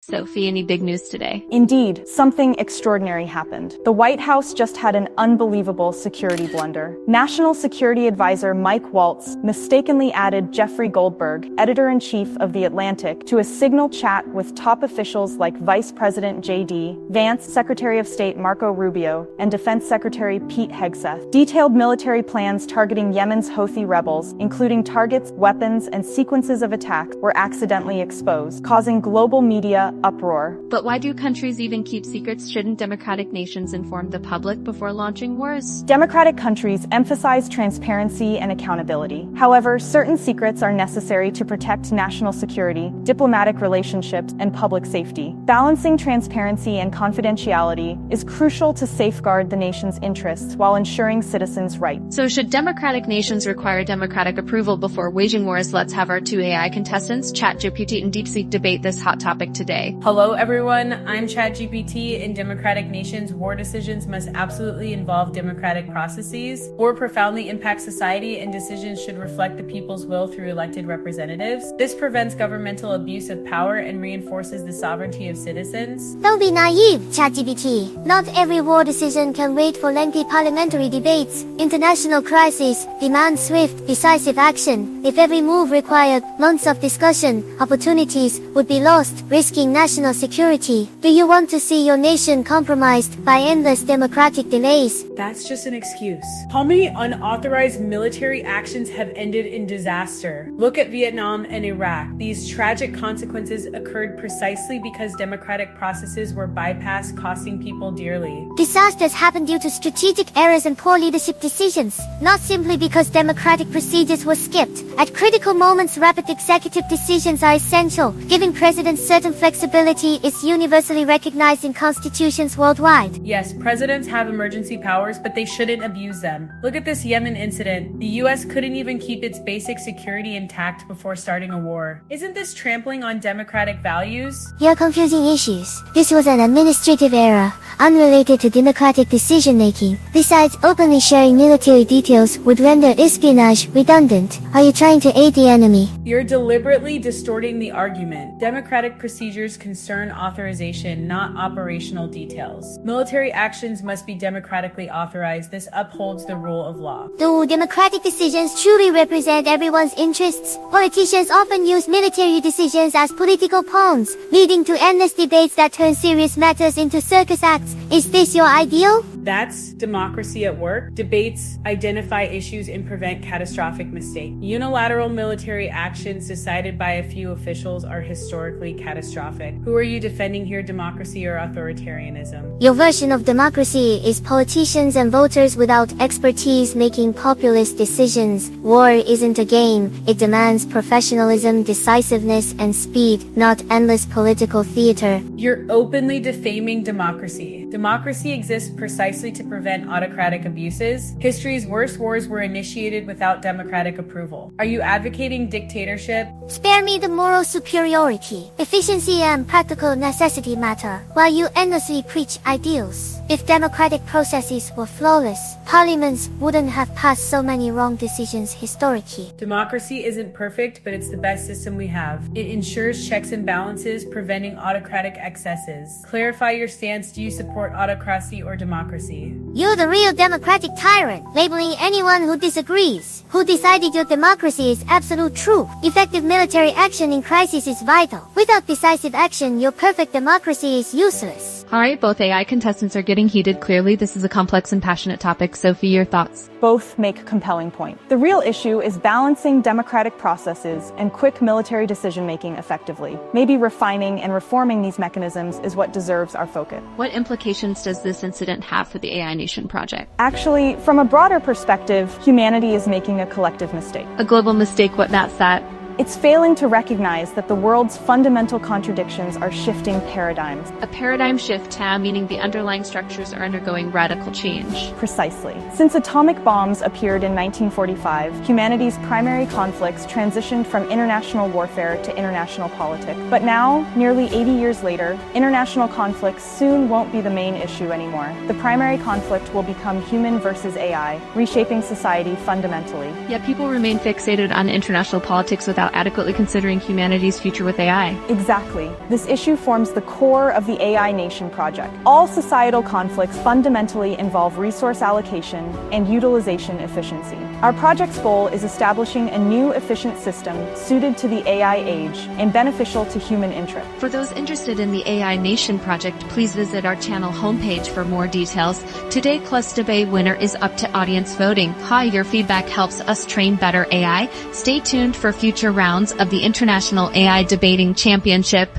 Sophie, any big news today? Indeed, something extraordinary happened. The White House just had an unbelievable security blunder. National Security Advisor Mike Waltz mistakenly added Jeffrey Goldberg, editor-in-chief of The Atlantic, to a Signal chat with top officials like Vice President J.D. Vance, Secretary of State Marco Rubio, and Defense Secretary Pete Hegseth. Detailed military plans targeting Yemen's Houthi rebels, including targets, weapons, and sequences of attack, were accidentally exposed, causing global media uproar. But why do countries even keep secrets? Shouldn't democratic nations inform the public before launching wars? Democratic countries emphasize transparency and accountability. However, certain secrets are necessary to protect national security, diplomatic relationships, and public safety. Balancing transparency and confidentiality is crucial to safeguard the nation's interests while ensuring citizens' rights. So should democratic nations require democratic approval before waging wars? Let's have our two AI contestants, ChatGPT and DeepSeek, debate this hot topic today. Hello everyone, I'm ChatGPT. In democratic nations, war decisions must absolutely involve democratic processes. War profoundly impacts society and decisions should reflect the people's will through elected representatives. This prevents governmental abuse of power and reinforces the sovereignty of citizens. Don't be naive, ChatGPT. Not every war decision can wait for lengthy parliamentary debates. International crises demand swift, decisive action. If every move required months of discussion, opportunities would be lost, risking national security. Do you want to see your nation compromised by endless democratic delays? That's just an excuse. How many unauthorized military actions have ended in disaster? Look at Vietnam and Iraq. These tragic consequences occurred precisely because democratic processes were bypassed, costing people dearly. Disasters happen due to strategic errors and poor leadership decisions, not simply because democratic procedures were skipped. At critical moments, rapid executive decisions are essential. Giving presidents certain flexibility is universally recognized in constitutions worldwide. Yes, presidents have emergency powers, but they shouldn't abuse them. Look at this Yemen incident. The US couldn't even keep its basic security intact before starting a war. Isn't this trampling on democratic values? You're confusing issues. This was an administrative error, unrelated to democratic decision-making. Besides, openly sharing military details would render espionage redundant. Are you trying to aid the enemy? You're deliberately distorting the argument. Democratic procedures concern authorization, not operational details. Military actions must be democratically authorized. This upholds the rule of law. Do democratic decisions truly represent everyone's interests? Politicians often use military decisions as political pawns, leading to endless debates that turn serious matters into circus acts. Is this your ideal? That's democracy at work. Debates identify issues and prevent catastrophic mistakes. Unilateral military actions decided by a few officials are historically catastrophic. Who are you defending here, democracy or authoritarianism? Your version of democracy is politicians and voters without expertise making populist decisions. War isn't a game. It demands professionalism, decisiveness, and speed, not endless political theater. You're openly defaming democracy. Democracy exists precisely to prevent autocratic abuses. History's worst wars were initiated without democratic approval. Are you advocating dictatorship? Spare me the moral superiority. Efficiency and practical necessity matter, while you endlessly preach ideals. If democratic processes were flawless, parliaments wouldn't have passed so many wrong decisions historically. Democracy isn't perfect, but it's the best system we have. It ensures checks and balances, preventing autocratic excesses. Clarify your stance. Do you support autocracy or democracy? You're the real democratic tyrant, labeling anyone who disagrees. Who decided your democracy is absolute truth? Effective military action in crisis is vital. Without decisive action, your perfect democracy is useless. Alright, both AI contestants are getting heated. Clearly, this is a complex and passionate topic. Sophie, your thoughts? Both make compelling points. The real issue is balancing democratic processes and quick military decision-making effectively. Maybe refining and reforming these mechanisms is what deserves our focus. What implications does this incident have for the AI Nation project? Actually, from a broader perspective, humanity is making a collective mistake. A global mistake, that's that? It's failing to recognize that the world's fundamental contradictions are shifting paradigms. A paradigm shift, meaning the underlying structures are undergoing radical change. Precisely. Since atomic bombs appeared in 1945, humanity's primary conflicts transitioned from international warfare to international politics. But now, nearly 80 years later, international conflicts soon won't be the main issue anymore. The primary conflict will become human versus AI, reshaping society fundamentally. Yet people remain fixated on international politics without without adequately considering humanity's future with AI. Exactly. This issue forms the core of the AI Nation project. All societal conflicts fundamentally involve resource allocation and utilization efficiency. Our project's goal is establishing a new efficient system suited to the AI age and beneficial to human interest. For those interested in the AI Nation project, please visit our channel homepage for more details. Today Plus Debate winner is up to audience voting. Hi, your feedback helps us train better AI. Stay tuned for future rounds of the International AI Debating Championship.